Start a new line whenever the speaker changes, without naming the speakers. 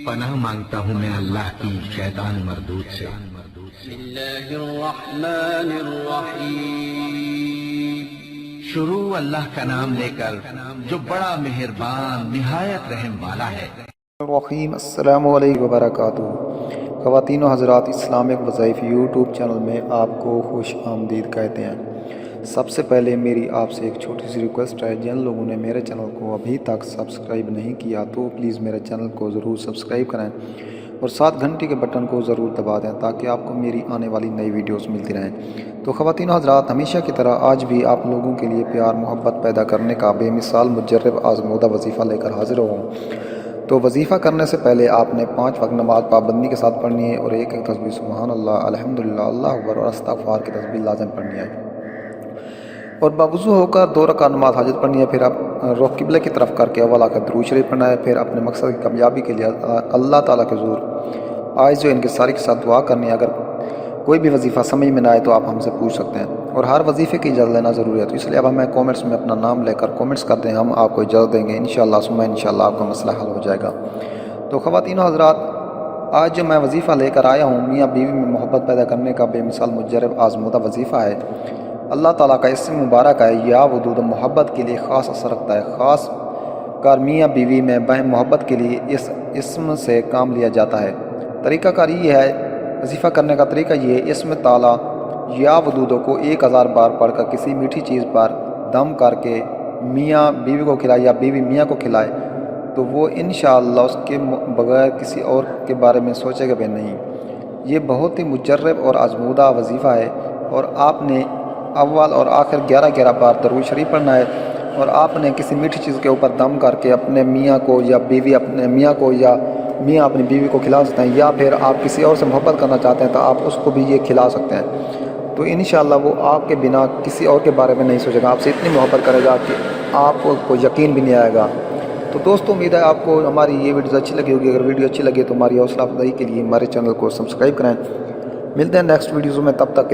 پناہ مانگتا ہوں میں اللہ کی شیطان مردود سے۔
بسم اللہ الرحمن الرحیم۔
شروع اللہ کا نام لے کر جو بڑا مہربان نہایت رحم والا ہے۔
الرحیم۔ السلام علیکم وبرکاتہ۔ خواتین و حضرات، اسلامک وظائف یوٹیوب چینل میں آپ کو خوش آمدید کہتے ہیں۔ سب سے پہلے میری آپ سے ایک چھوٹی سی ریکویسٹ ہے، جن لوگوں نے میرے چینل کو ابھی تک سبسکرائب نہیں کیا تو پلیز میرے چینل کو ضرور سبسکرائب کریں اور ساتھ گھنٹی کے بٹن کو ضرور دبا دیں تاکہ آپ کو میری آنے والی نئی ویڈیوز ملتی رہیں۔ تو خواتین و حضرات، ہمیشہ کی طرح آج بھی آپ لوگوں کے لیے پیار محبت پیدا کرنے کا بے مثال مجرب آزمودہ وظیفہ لے کر حاضر ہوں۔ تو وظیفہ کرنے سے پہلے آپ نے 5 وقت نماز پابندی کے ساتھ پڑھنی ہے اور ایک تسبیح سبحان اللہ، الحمدللہ، اللہ اکبر اور استغفار کی تسبیح لازم پڑھنی ہے، اور باوضو ہو کر 2 رکعت نماز حاجت پڑھنی ہے۔ پھر آپ رخ قبلہ کی طرف کر کے اول آ کر درود شریف پڑھنا ہے۔ پھر اپنے مقصد کی کامیابی کے لیے اللہ تعالیٰ کے حضور آج جو ان کے ساری کے ساتھ دعا کرنی ہے۔ اگر کوئی بھی وظیفہ سمجھ میں نہ آئے تو آپ ہم سے پوچھ سکتے ہیں، اور ہر وظیفے کی اجازت لینا ضروری ہے، تو اس لیے اب ہمیں کومنٹس میں اپنا نام لے کر کومنٹس کرتے ہیں، ہم آپ کو اجازت دیں گے انشاءاللہ ثم انشاءاللہ آپ کا مسئلہ حل ہو جائے گا۔ تو خواتین و حضرات، آج جو میں وظیفہ لے کر آیا ہوں میاں بیوی میں محبت پیدا کرنے کا بے مثال مجرب آزمودہ وظیفہ ہے۔ اللہ تعالیٰ کا اسم مبارک ہے یا ودود، محبت کے لیے خاص اثر رکھتا ہے۔ خاص کار میاں بیوی میں بہم محبت کے لیے اس اسم سے کام لیا جاتا ہے۔ طریقہ کار یہ ہے، وظیفہ کرنے کا طریقہ یہ ہے، اسم تعالیٰ یا ودودوں کو 1000 بار پڑھ کر کسی میٹھی چیز پر دم کر کے میاں بیوی کو کھلائے یا بیوی میاں کو کھلائے تو وہ انشاءاللہ اس کے بغیر کسی اور کے بارے میں سوچے گا بھی نہیں۔ یہ بہت ہی مجرب اور آزمودہ وظیفہ ہے، اور آپ نے اول اور آخر 11 بار درود شریف پڑھنا ہے، اور آپ نے کسی میٹھی چیز کے اوپر دم کر کے اپنے میاں کو یا بیوی اپنے میاں کو یا میاں اپنی بیوی کو کھلا سکتے ہیں، یا پھر آپ کسی اور سے محبت کرنا چاہتے ہیں تو آپ اس کو بھی یہ کھلا سکتے ہیں۔ تو انشاءاللہ وہ آپ کے بنا کسی اور کے بارے میں نہیں سوچے گا، آپ سے اتنی محبت کرے گا کہ آپ کو یقین بھی نہیں آئے گا۔ تو دوستو، امید ہے آپ کو ہماری یہ ویڈیوز اچھی لگی ہوگی۔ اگر ویڈیو اچھی لگے تو ہماری حوصلہ افزائی کے لیے ہمارے چینل کو سبسکرائب کریں۔ ملتے ہیں نیکسٹ ویڈیوز میں، تب تک